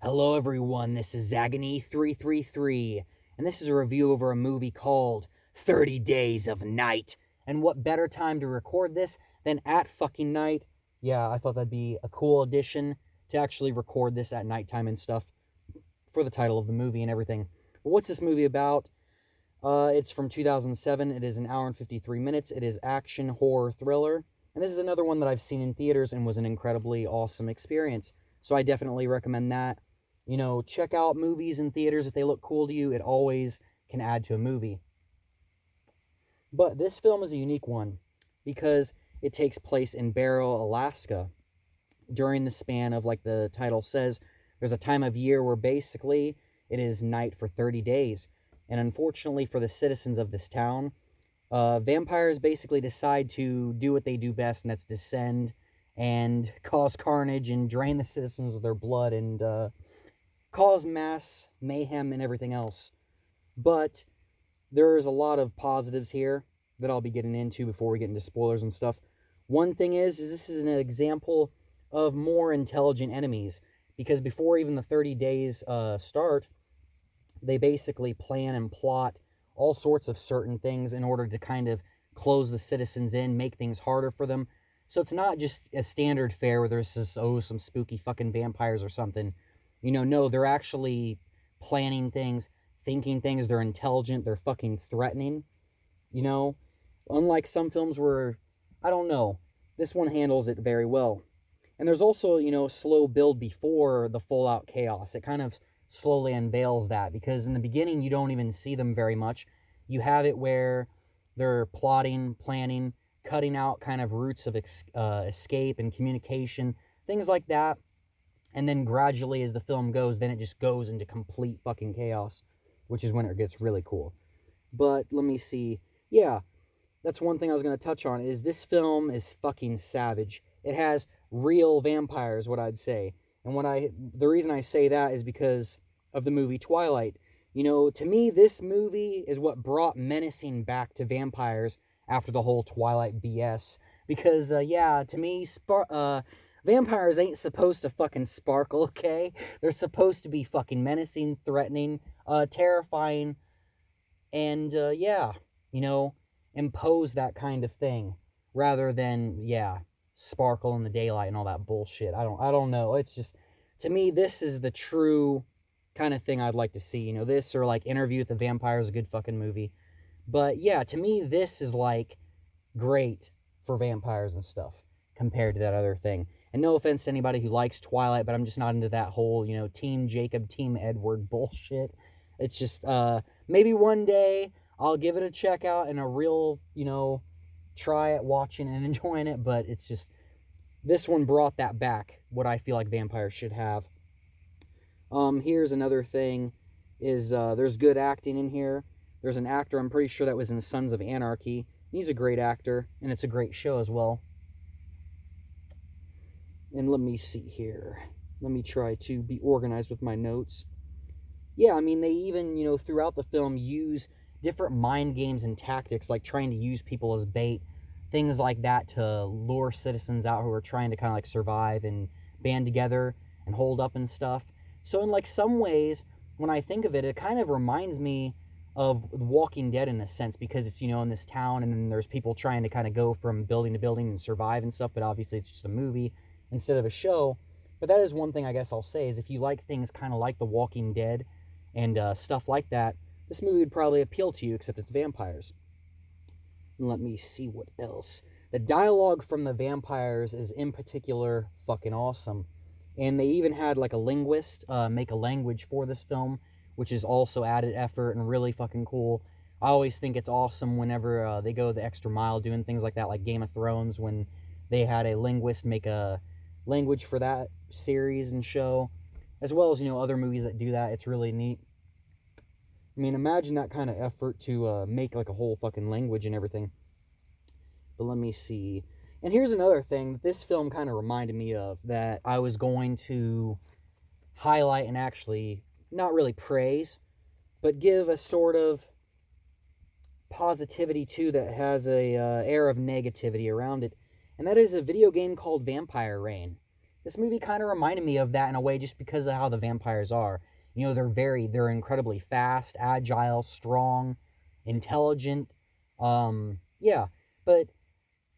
Hello everyone, this is Zagany333, and this is a review over a movie called 30 Days of Night. And what better time to record this than at fucking night? Yeah, I thought that'd be a cool addition to actually record this at nighttime and stuff for the title of the movie and everything. But what's this movie about? It's from 2007. It is an hour and 53 minutes. It is action, horror, thriller. And this is another one that I've seen in theaters and was an incredibly awesome experience. So I definitely recommend that. Check out movies in theaters if they look cool to you. It always can add to a movie. But this film is a unique one because it takes place in Barrow, Alaska. During the span of, like the title says, there's a time of year where basically it is night for 30 days. And unfortunately for the citizens of this town, vampires basically decide to do what they do best, and that's descend and cause carnage and drain the citizens of their blood and cause mass mayhem and everything else. But there's a lot of positives here that I'll be getting into before we get into spoilers and stuff. One thing is this is an example of more intelligent enemies, because before even the 30 days start, they basically plan and plot all sorts of certain things in order to kind of close the citizens in, make things harder for them. So it's not just a standard fare where there's this, some spooky fucking vampires or something. No, they're actually planning things, thinking things, they're intelligent, they're fucking threatening, you know? Unlike some films where, I don't know, this one handles it very well. And there's also, a slow build before the full out chaos. It kind of slowly unveils that, because in the beginning you don't even see them very much. You have it where they're plotting, planning, cutting out kind of routes of escape and communication, things like that. And then gradually, as the film goes, then it just goes into complete fucking chaos, which is when it gets really cool. But let me see. Yeah, that's one thing I was going to touch on, is this film is fucking savage. It has real vampires, what I'd say. And the reason I say that is because of the movie Twilight. To me, this movie is what brought menacing back to vampires after the whole Twilight BS. Because, yeah, to me, vampires ain't supposed to fucking sparkle, okay? They're supposed to be fucking menacing, threatening, terrifying, and, yeah, you know, impose that kind of thing rather than, yeah, sparkle in the daylight and all that bullshit. I don't know. It's just, to me, this is the true kind of thing I'd like to see. This or like Interview with the Vampire is a good fucking movie. But yeah, to me, this is like great for vampires and stuff compared to that other thing. And no offense to anybody who likes Twilight, but I'm just not into that whole, Team Jacob, Team Edward bullshit. It's just, maybe one day I'll give it a check out and a real, try at watching and enjoying it, but it's just, this one brought that back, what I feel like vampires should have. Here's another thing, is there's good acting in here. There's an actor, I'm pretty sure that was in Sons of Anarchy. He's a great actor, and it's a great show as well. And let me see here. Let me try to be organized with my notes. Yeah, I mean, they even, throughout the film use different mind games and tactics, like trying to use people as bait, things like that, to lure citizens out who are trying to kind of like survive and band together and hold up and stuff. So in like some ways, when I think of it, it kind of reminds me of Walking Dead in a sense, because it's, in this town, and then there's people trying to kind of go from building to building and survive and stuff, but obviously it's just a movie instead of a show. But that is one thing I guess I'll say, is if you like things kind of like The Walking Dead and stuff like that, this movie would probably appeal to you, except it's vampires. And let me see what else. The dialogue from the vampires is in particular fucking awesome. And they even had like a linguist make a language for this film, which is also added effort and really fucking cool. I always think it's awesome whenever they go the extra mile doing things like that, like Game of Thrones, when they had a linguist make a language for that series and show, as well as, other movies that do that. It's really neat. I mean, imagine that kind of effort to make like a whole fucking language and everything. But let me see. And here's another thing that this film kind of reminded me of, that I was going to highlight and actually not really praise, but give a sort of positivity to, that has a air of negativity around it. And that is a video game called Vampire Rain. This movie kind of reminded me of that in a way just because of how the vampires are. You know, they're incredibly fast, agile, strong, intelligent. Yeah, but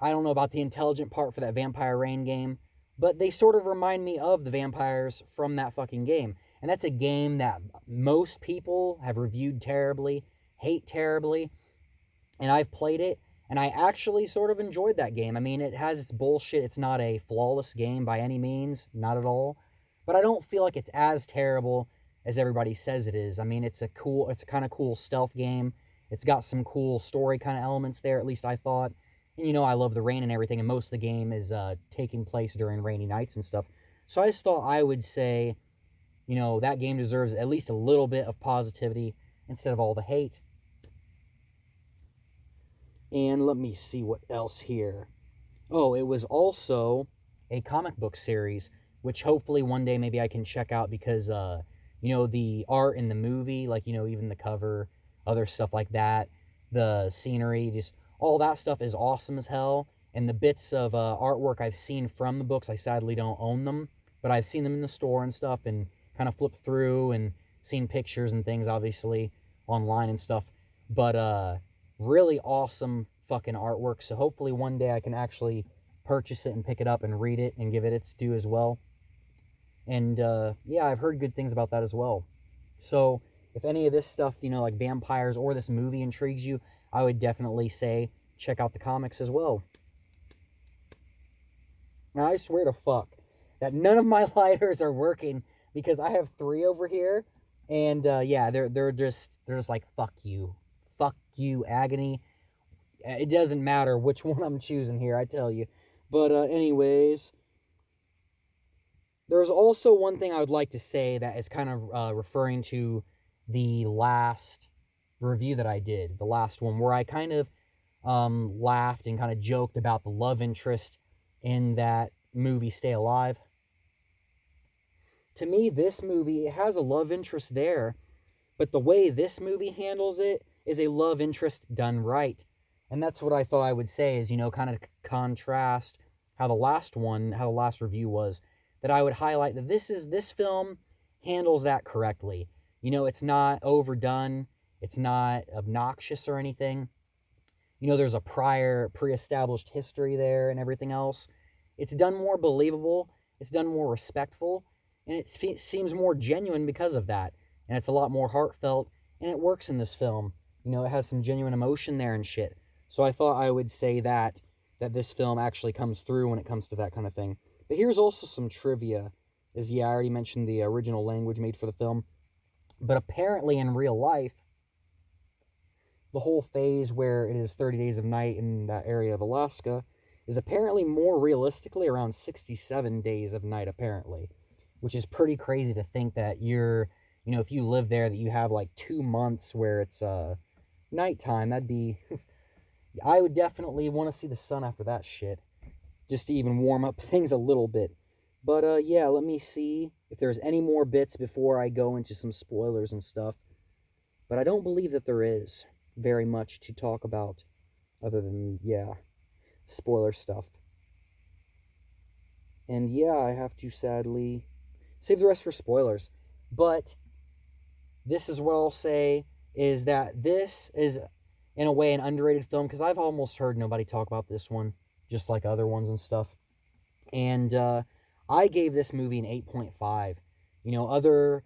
I don't know about the intelligent part for that Vampire Rain game, but they sort of remind me of the vampires from that fucking game. And that's a game that most people have reviewed terribly, hate terribly, and I've played it, and I actually sort of enjoyed that game. I mean, it has its bullshit. It's not a flawless game by any means, not at all. But I don't feel like it's as terrible as everybody says it is. I mean, it's a kind of cool stealth game. It's got some cool story kind of elements there, at least I thought. And you know, I love the rain and everything, and most of the game is taking place during rainy nights and stuff. So I just thought I would say, you know, that game deserves at least a little bit of positivity instead of all the hate. And let me see what else here. Oh, it was also a comic book series, which hopefully one day maybe I can check out because, you know, the art in the movie, like, you know, even the cover, other stuff like that, the scenery, just all that stuff is awesome as hell. And the bits of artwork I've seen from the books, I sadly don't own them, but I've seen them in the store and stuff and kind of flipped through and seen pictures and things, obviously, online and stuff. But, really awesome fucking artwork. So hopefully one day I can actually purchase it and pick it up and read it and give it its due as well. And yeah, I've heard good things about that as well. So if any of this stuff, you know, like vampires or this movie intrigues you, I would definitely say check out the comics as well. Now, I swear to fuck that none of my lighters are working because I have 3 over here, and yeah, they're just like fuck you, agony. It doesn't matter which one I'm choosing here, I tell you. But anyways, there's also one thing I would like to say that is kind of referring to the last review that I did, the last one, where I kind of laughed and kind of joked about the love interest in that movie Stay Alive. To me, this movie, it has a love interest there, but the way this movie handles it is a love interest done right. And that's what I thought I would say is, you know, kind of contrast how the last review was, that I would highlight that this film handles that correctly. You know, it's not overdone, it's not obnoxious or anything. You know, there's a prior pre-established history there and everything else. It's done more believable, it's done more respectful, and it seems more genuine because of that. And it's a lot more heartfelt, and it works in this film. You know, it has some genuine emotion there and shit. So I thought I would say that this film actually comes through when it comes to that kind of thing. But here's also some trivia. I already mentioned the original language made for the film. But apparently in real life, the whole phase where it is 30 days of night in that area of Alaska is apparently more realistically around 67 days of night, apparently. Which is pretty crazy to think that you know, if you live there, that you have like 2 months where it's nighttime. That'd be... I would definitely want to see the sun after that shit, just to even warm up things a little bit. But yeah, let me see if there's any more bits before I go into some spoilers and stuff. But I don't believe that there is very much to talk about other than, yeah, spoiler stuff. And yeah, I have to sadly save the rest for spoilers. But this is what I'll say, is that this is, in a way, an underrated film, because I've almost heard nobody talk about this one, just like other ones and stuff. And I gave this movie an 8.5. You know, other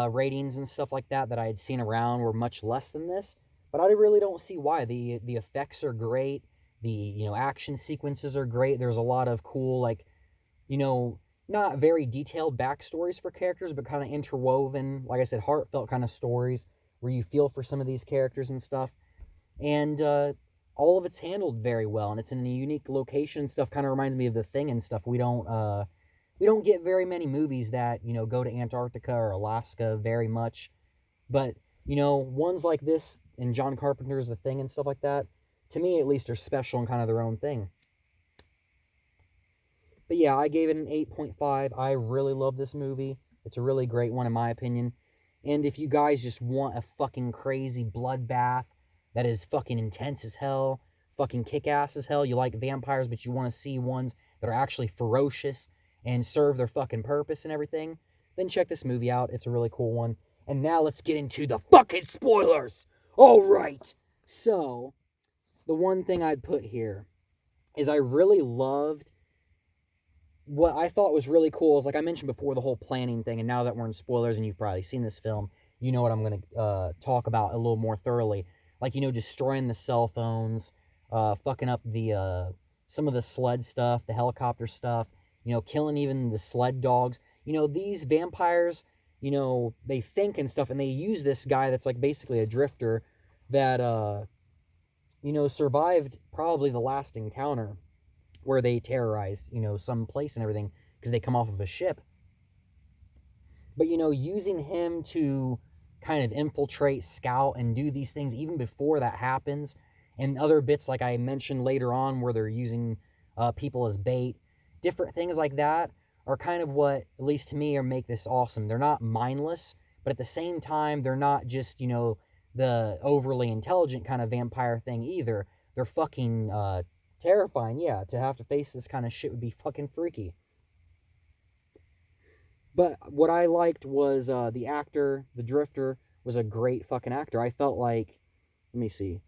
ratings and stuff like that I had seen around were much less than this, but I really don't see why. The effects are great. The, you know, action sequences are great. There's a lot of cool, like, you know, not very detailed backstories for characters, but kind of interwoven, like I said, heartfelt kind of stories where you feel for some of these characters and stuff. And all of it's handled very well, and it's in a unique location and stuff. Kind of reminds me of The Thing and stuff. We don't get very many movies that, you know, go to Antarctica or Alaska very much, but, you know, ones like this and John Carpenter's The Thing and stuff like that, to me at least, are special and kind of their own thing. But yeah, I gave it an 8.5. I really love this movie. It's a really great one in my opinion. And if you guys just want a fucking crazy bloodbath that is fucking intense as hell, fucking kick-ass as hell, you like vampires, but you want to see ones that are actually ferocious and serve their fucking purpose and everything, then check this movie out. It's a really cool one. And now let's get into the fucking spoilers. All right. So, the one thing I'd put here is I really loved what I thought was really cool is, like I mentioned before, the whole planning thing. And now that we're in spoilers and you've probably seen this film, you know what I'm going to talk about a little more thoroughly. Like, destroying the cell phones, fucking up the some of the sled stuff, the helicopter stuff, killing even the sled dogs. These vampires, they think and stuff, and they use this guy that's like basically a drifter that, survived probably the last encounter where they terrorized, some place and everything because they come off of a ship. But, using him to kind of infiltrate, scout, and do these things even before that happens, and other bits like I mentioned later on where they're using people as bait, different things like that are kind of what, at least to me, make this awesome. They're not mindless, but at the same time, they're not just, the overly intelligent kind of vampire thing either. They're fucking terrifying. Yeah, to have to face this kind of shit would be fucking freaky. But what I liked was the actor, the drifter, was a great fucking actor. I felt like, let me see.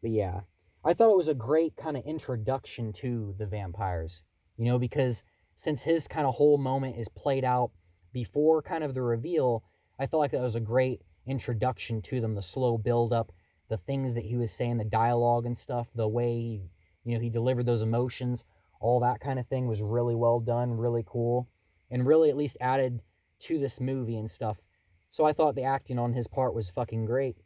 But yeah, I thought it was a great kind of introduction to the vampires, because since his kind of whole moment is played out before kind of the reveal, I felt like that was a great introduction to them, the slow build up, the things that he was saying, the dialogue and stuff, the way he delivered those emotions, all that kind of thing was really well done, really cool, and really at least added to this movie and stuff. So I thought the acting on his part was fucking great.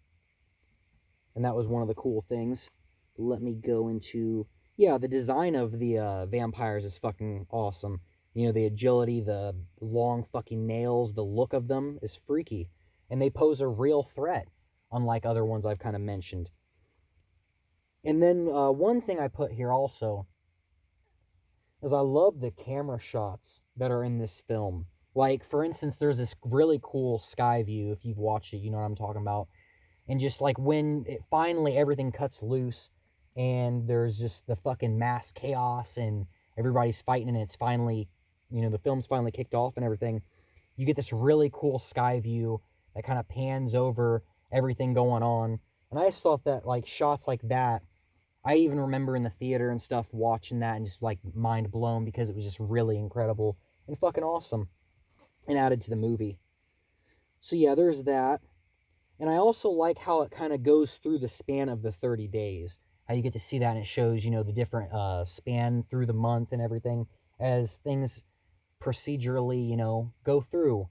And that was one of the cool things. Let me go into, yeah, the design of the vampires is fucking awesome. The agility, the long fucking nails, the look of them is freaky. And they pose a real threat, unlike other ones I've kind of mentioned. And then one thing I put here also is I love the camera shots that are in this film. Like, for instance, there's this really cool sky view. If you've watched it, you know what I'm talking about. And just like when it finally everything cuts loose and there's just the fucking mass chaos and everybody's fighting and it's finally, the film's finally kicked off and everything, you get this really cool sky view that kind of pans over everything going on. And I just thought that, like, shots like that, I even remember in the theater and stuff watching that and just like mind blown because it was just really incredible and fucking awesome and added to the movie. So yeah, there's that. And I also like how it kind of goes through the span of the 30 days. How you get to see that and it shows, the different span through the month and everything as things procedurally, go through.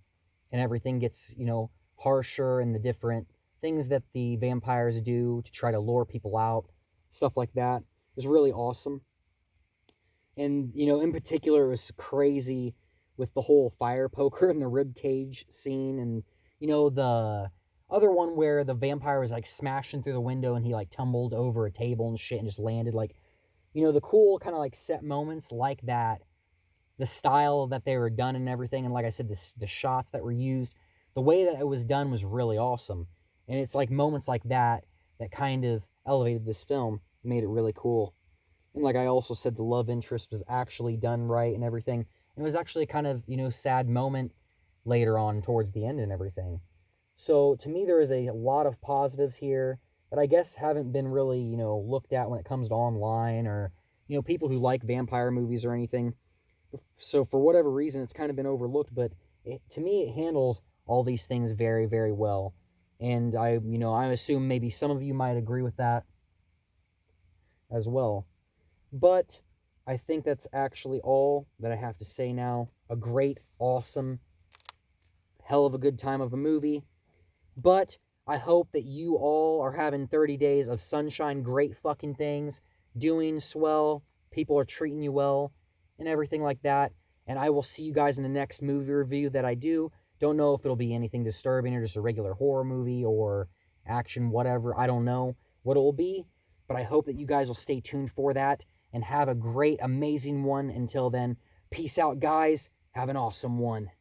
And everything gets, harsher and the different things that the vampires do to try to lure people out. Stuff like that is really awesome. And, in particular, it was crazy with the whole fire poker and the rib cage scene and, the other one where the vampire was like smashing through the window and he like tumbled over a table and shit and just landed, like, the cool kind of like set moments like that, the style that they were done and everything, and like I said, the shots that were used, the way that it was done was really awesome. And it's like moments like that that kind of elevated this film, made it really cool. And like I also said, the love interest was actually done right and everything. And it was actually kind of, sad moment later on towards the end and everything. So to me, there is a lot of positives here that I guess haven't been really, looked at when it comes to online or, people who like vampire movies or anything. So for whatever reason, it's kind of been overlooked, but to me, it handles all these things very, very well. And I assume maybe some of you might agree with that as well. But I think that's actually all that I have to say now. A great, awesome, hell of a good time of a movie. But I hope that you all are having 30 days of sunshine, great fucking things, doing swell, people are treating you well, and everything like that. And I will see you guys in the next movie review that I do. Don't know if it'll be anything disturbing or just a regular horror movie or action, whatever. I don't know what it will be. But I hope that you guys will stay tuned for that and have a great, amazing one. Until then, peace out, guys. Have an awesome one.